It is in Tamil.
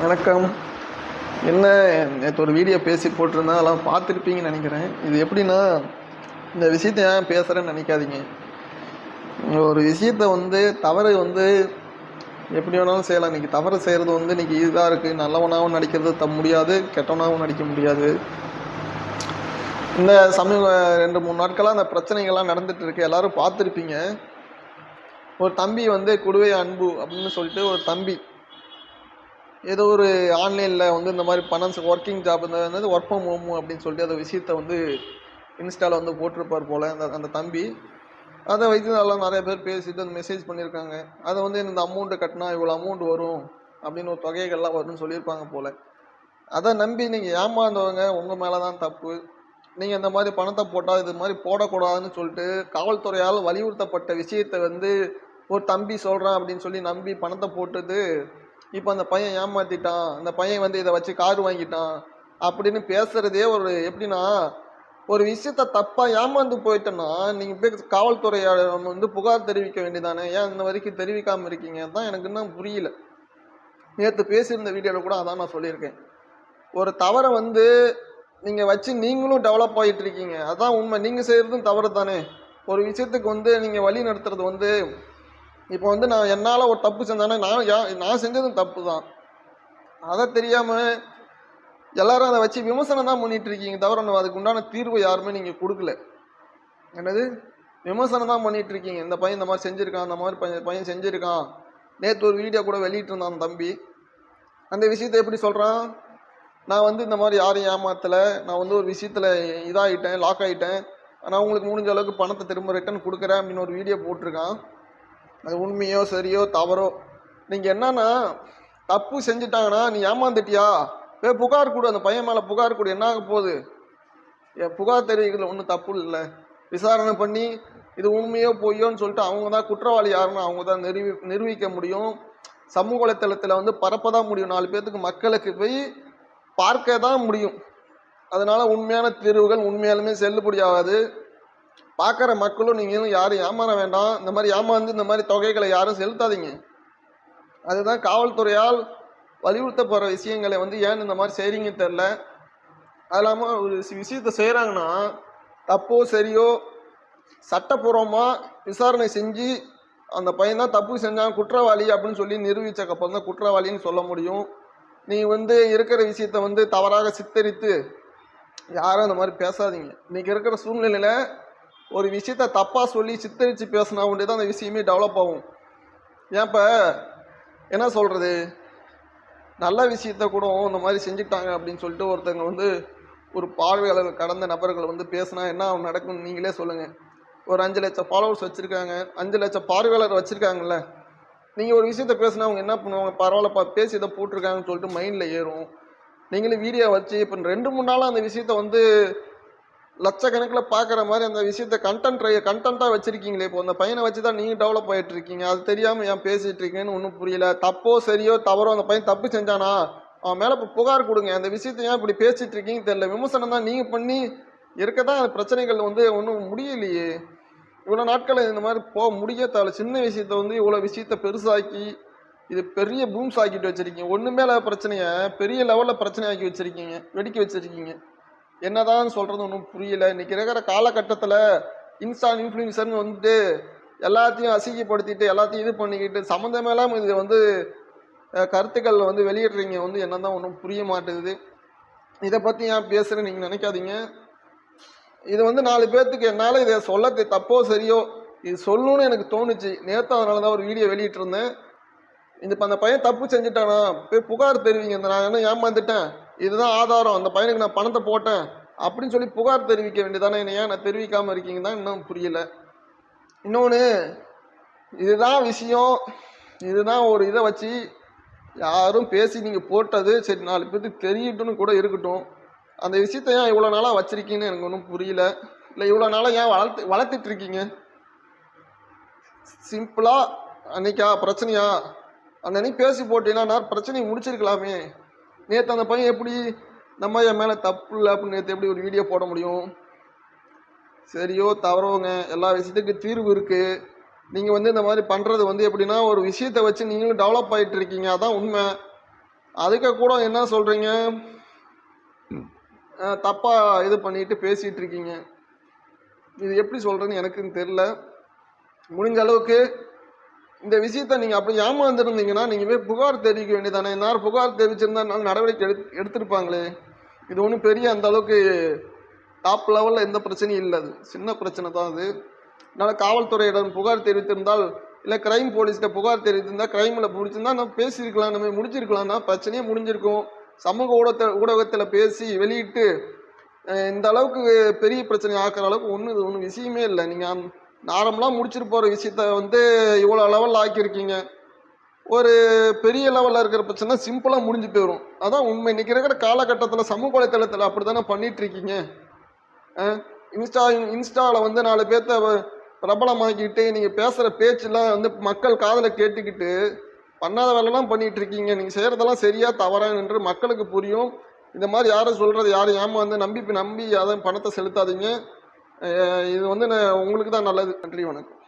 வணக்கம். என்ன நேற்று ஒரு வீடியோ பேசி போட்டிருந்தேன், அதெல்லாம் பார்த்துருப்பீங்கன்னு நினைக்கிறேன். இது எப்படின்னா, இந்த விஷயத்தை ஏன் பேசுகிறேன்னு நினைக்காதீங்க. ஒரு விஷயத்த தவறு எப்படி வேணாலும் செய்யலாம். இன்றைக்கி தவறு செய்கிறது இன்றைக்கி இதாக இருக்குது. நல்லவனாகவும் நடிக்கிறது முடியாது, கெட்டவனாகவும் நடிக்க முடியாது. இந்த சமீப 2-3 நாட்களாக அந்த பிரச்சனைகள்லாம் நடந்துகிட்டு இருக்கு. எல்லோரும் பார்த்துருப்பீங்க. ஒரு தம்பி குடுவை அன்பு அப்படின்னு சொல்லிட்டு ஒரு தம்பி ஏதோ ஒரு ஆன்லைனில் இந்த மாதிரி working job work from home அப்படின்னு சொல்லிட்டு அந்த விஷயத்த இன்ஸ்டாவில் போட்டிருப்பார் போல் அந்த தம்பி. அதை வைத்து நல்லா நிறைய பேர் பேசிட்டு மெசேஜ் பண்ணியிருக்காங்க. அதை இந்த அமௌண்ட்டு கட்டினா இவ்வளோ அமௌண்ட் வரும் அப்படின்னு ஒரு தொகைகள்லாம் வரும்னு சொல்லியிருப்பாங்க போல். அதை நம்பி நீங்கள் ஏமாந்தவங்க உங்கள் மேலே தான் தப்பு. நீங்கள் இந்த மாதிரி பணத்தை போட்டால் இது மாதிரி போடக்கூடாதுன்னு சொல்லிட்டு காவல்துறையால் வலியுறுத்தப்பட்ட விஷயத்தை ஒரு தம்பி சொல்கிறான் அப்படின்னு சொல்லி நம்பி பணத்தை போட்டது. இப்போ அந்த பையன் ஏமாற்றிட்டான், அந்த பையன் இதை வச்சு கார் வாங்கிட்டான் அப்படின்னு பேசுகிறதே ஒரு எப்படின்னா, ஒரு விஷயத்த தப்பாக ஏமாந்து போயிட்டோன்னா நீங்கள் போய் காவல்துறையாளர் புகார் தெரிவிக்க வேண்டியதானே. ஏன் இந்த வரைக்கும் தெரிவிக்காமல் இருக்கீங்க தான் எனக்கு இன்னும் புரியல. நேற்று பேசியிருந்த வீடியோவில் கூட அதான் நான் சொல்லியிருக்கேன். ஒரு தவறை நீங்கள் வச்சு நீங்களும் டெவலப் ஆகிட்டு இருக்கீங்க, அதான் உண்மை. நீங்கள் செய்கிறதும் தவறு தானே. ஒரு விஷயத்துக்கு நீங்கள் வழி நடத்துறது இப்போ நான் என்னால் ஒரு தப்பு செஞ்சானே, நான் செஞ்சதும் தப்பு தான். அதை தெரியாமல் எல்லாரும் அதை வச்சு விமர்சனம் தான் பண்ணிட்டு இருக்கீங்க தவிர அதுக்கு உண்டான தீர்வு யாருமே நீங்கள் கொடுக்கல. என்னது விமர்சனம் தான் பண்ணிட்டு இருக்கீங்க. இந்த பையன் இந்த மாதிரி செஞ்சுருக்கான், அந்த மாதிரி பையன் செஞ்சுருக்கான். நேற்று ஒரு வீடியோ கூட வெளியிட்டு இருந்தான் தம்பி. அந்த விஷயத்தை எப்படி சொல்கிறான், நான் இந்த மாதிரி யாரையும் ஏமாத்தலை, நான் ஒரு விஷயத்தில் இதாகிட்டேன், லாக் ஆகிட்டேன், நான் உங்களுக்கு முடிஞ்ச அளவுக்கு பணத்தை திரும்ப ரிட்டர்ன் கொடுக்குறேன் அப்படின்னு ஒரு வீடியோ போட்டிருக்கான். அது உண்மையோ சரியோ தவறோ, நீங்கள் என்னன்னா தப்பு செஞ்சுட்டாங்கன்னா நீ ஏமாந்துட்டியா புகார் கொடு, அந்த பையன் மேலே புகார் கொடு. என்ன ஆக போகுது? புகார் தெரிவிக்கிறதுல ஒன்றும் தப்பு இல்லை. விசாரணை பண்ணி இது உண்மையோ பொய்யோன்னு சொல்லிட்டு அவங்க தான் குற்றவாளி யாருன்னு அவங்க தான் நிரூபிக்க முடியும். சமூக வலைத்தளத்தில் பரப்ப தான் முடியும். 4 பேர்த்துக்கு மக்களுக்கு போய் பார்க்க தான் முடியும். அதனால உண்மையான தீர்வுகள் உண்மையாலுமே செல்லுபடியாகாது. பார்க்குற மக்களும் நீங்களும் யாரும் ஏமாற வேண்டாம். இந்த மாதிரி ஏமாந்து இந்த மாதிரி தொகைகளை யாரும் செலுத்தாதீங்க. அதுதான் காவல்துறையால் வலியுறுத்தப்படுற விஷயங்களை ஏன் இந்த மாதிரி செய்கிறீங்கன்னு தெரில. அது இல்லாமல் ஒரு விஷயத்தை செய்கிறாங்கன்னா தப்போ சரியோ சட்டப்பூர்வமாக விசாரணை செஞ்சு அந்த பையன் தான் தப்பு செஞ்சான் குற்றவாளி அப்படின்னு சொல்லி நிரூபித்தக்கப்புறம் தான் குற்றவாளின்னு சொல்ல முடியும். நீ இருக்கிற விஷயத்த தவறாக சித்தரித்து யாரும் அந்த மாதிரி பேசாதீங்க. இன்றைக்கி இருக்கிற சூழ்நிலையில் ஒரு விஷயத்த தப்பாக சொல்லி சித்தரித்து பேசினா ஒன்றே தான் அந்த விஷயமே டெவலப் ஆகும். ஏன் இப்போ என்ன சொல்கிறது, நல்ல விஷயத்த கூட இந்த மாதிரி செஞ்சுட்டாங்க அப்படின்னு சொல்லிட்டு ஒருத்தங்க ஒரு பார்வையாளர் கடந்த நபர்கள் பேசினா என்ன நடக்கும்னு நீங்களே சொல்லுங்கள். ஒரு 5 லட்சம் ஃபாலோவர்ஸ் வச்சுருக்காங்க, 5 லட்சம் பார்வையாளர் வச்சுருக்காங்கல்ல. நீங்கள் ஒரு விஷயத்த பேசினா அவங்க என்ன பண்ணுவாங்க, பரவாயில்ல பேசி இதை போட்டிருக்காங்கன்னு சொல்லிட்டு மைண்டில் ஏறும். நீங்களும் வீடியோ வச்சு இப்போ 2-3 நாளாக அந்த விஷயத்த லட்சக்கணக்கில் பார்க்குற மாதிரி அந்த விஷயத்த கண்டென்ட்டாக வச்சுருக்கீங்களே. இப்போ அந்த பையனை வச்சு தான் நீங்கள் டெவலப் ஆகிட்டு இருக்கீங்க. அது தெரியாமல் ஏன் பேசிகிட்டு இருக்கீங்கன்னு ஒன்றும் புரியல. தப்போ சரியோ தவறோ அந்த பையன் தப்பு செஞ்சானா அவன் மேலே இப்போ புகார் கொடுங்க. அந்த விஷயத்தை ஏன் இப்படி பேசிகிட்டு இருக்கீங்கன்னு தெரியல. விமர்சனம் தான் நீங்கள் பண்ணி இருக்க தான் அந்த பிரச்சனைகள் ஒன்றும் முடியலையே. இவ்வளோ நாட்கள் இந்த மாதிரி போக முடிய தேவை. சின்ன விஷயத்த இவ்வளோ விஷயத்த பெருசாக்கி இது பெரிய பூம்ஸ் ஆக்கிட்டு வச்சுருக்கீங்க. ஒன்று மேலே பிரச்சனையை பெரிய லெவலில் பிரச்சனை ஆக்கி வச்சுருக்கீங்க, வெடிக்க வச்சுருக்கீங்க. என்னதான் சொல்கிறது ஒன்றும் புரியல. இன்றைக்கி இருக்கிற காலகட்டத்தில் இன்ஃப்ளூயன்சர்னு எல்லாத்தையும் அசிங்கப்படுத்திட்டு எல்லாத்தையும் இது பண்ணிக்கிட்டு சம்மந்தமேலாம் இது கருத்துக்கள் வெளியிடுறீங்க என்ன தான் ஒன்றும் புரிய மாட்டேங்குது. இதை பற்றி ஏன் பேசுகிறேன்னு நீங்கள் நினைக்காதீங்க. இது 4 பேர்த்துக்கு என்னால் இதை சொல்ல தப்போ சரியோ இது சொல்லணும்னு எனக்கு தோணுச்சு. நேற்று அதனால தான் ஒரு வீடியோ வெளியிட்டிருந்தேன். இப்போ அந்த பையன் தப்பு செஞ்சுட்டானா போய் புகார் தெரிவிங்க. நான் என்ன ஏமாந்துட்டேன், இதுதான் ஆதாரம், அந்த பையனுக்கு நான் பணத்தை போட்டேன் அப்படின்னு சொல்லி புகார் தெரிவிக்க வேண்டியதானே. என்ன ஏன் நான் தெரிவிக்காமல் இருக்கீங்க தான் இன்னும் புரியல. இன்னொன்று, இதுதான் விஷயம், இதுதான் ஒரு இதை வச்சு யாரும் பேசி நீங்கள் போட்டது சரி 4 பேருக்கு தெரியட்டும்னு கூட இருக்கட்டும். அந்த விஷயத்தை ஏன் இவ்வளோ நாளாக வச்சுருக்கீங்கன்னு எனக்கு ஒன்றும் புரியல. இல்லை இவ்வளோ நாளாக ஏன் வளர்த்துட்டு இருக்கீங்க? சிம்பிளாக அன்னைக்கா பிரச்சனையா அன்னைக்கு பேசி போட்டீங்கன்னா நான் பிரச்சனையை முடிச்சிருக்கலாமே. நேற்று அந்த பையன் எப்படி நம்ம என் மேலே தப்பு இல்லை அப்படின்னு நேற்று எப்படி ஒரு வீடியோ போட முடியும்? சரியோ தவறோங்க, எல்லா விஷயத்துக்கும் தீர்வு இருக்குது. நீங்கள் இந்த மாதிரி பண்ணுறது எப்படின்னா ஒரு விஷயத்தை வச்சு நீங்களும் டெவலப் ஆகிட்டு இருக்கீங்க, அதான் உண்மை. அதுக்கு கூட என்ன சொல்கிறீங்க, தப்பாக இது பண்ணிட்டு பேசிகிட்டு இருக்கீங்க. இது எப்படி சொல்கிறேன்னு எனக்குன்னு தெரில. முடிஞ்ச அளவுக்கு இந்த விஷயத்த நீங்கள் அப்படி ஏமாந்துருந்தீங்கன்னா நீங்கள் போய் புகார் தெரிவிக்க வேண்டியதானே. இந்நேரம் புகார் தெரிவிச்சிருந்தா நடவடிக்கை எடுத்திருப்பாங்களே. இது ஒன்றும் பெரிய அந்த அளவுக்கு டாப் லெவலில் எந்த பிரச்சனையும் இல்லை, அது சின்ன பிரச்சனை தான் அது. அதனால் காவல்துறையிடம் புகார் தெரிவித்திருந்தால், இல்லை கிரைம் போலீஸ்கிட்ட புகார் தெரிவித்திருந்தால், கிரைமில் பிடிச்சிருந்தா நம்ம பேசியிருக்கலாம், நம்ம முடிஞ்சிருக்கலாம்னா பிரச்சனையே முடிஞ்சிருக்கும். சமூக ஊடகத்தில் பேசி வெளியிட்டு இந்த அளவுக்கு பெரிய பிரச்சனை ஆக்குற அளவுக்கு இது ஒன்றும் விஷயமே இல்லை. நீங்கள் நார்மலாக முடிச்சுட்டு போகிற விஷயத்த இவ்வளோ லெவலில் ஆக்கியிருக்கீங்க. ஒரு பெரிய லெவலில் இருக்கிற பிரச்சனை சிம்பிளாக முடிஞ்சு போயிடும். அதான் உண்மை. இன்றைக்கி இருக்கிற காலகட்டத்தில் சமூக வலைத்தளத்தில் அப்படி தானே பண்ணிகிட்ருக்கீங்க. இன்ஸ்டாவில் 4 பேர்த்த பிரபலமாக்கிட்டு நீங்கள் பேசுகிற பேச்செல்லாம் மக்கள் காதில் கேட்டுக்கிட்டு பண்ணாத வேலைலாம் பண்ணிகிட்டு இருக்கீங்க. நீங்கள் செய்கிறதெல்லாம் சரியா தவறா என்று மக்களுக்கு புரியும். இந்த மாதிரி யாரும் சொல்கிறது, யாரும் நம்பி அதை பணத்தை செலுத்தாதீங்க. இது உங்களுக்கு தான் நல்லது. நன்றி, வணக்கம்.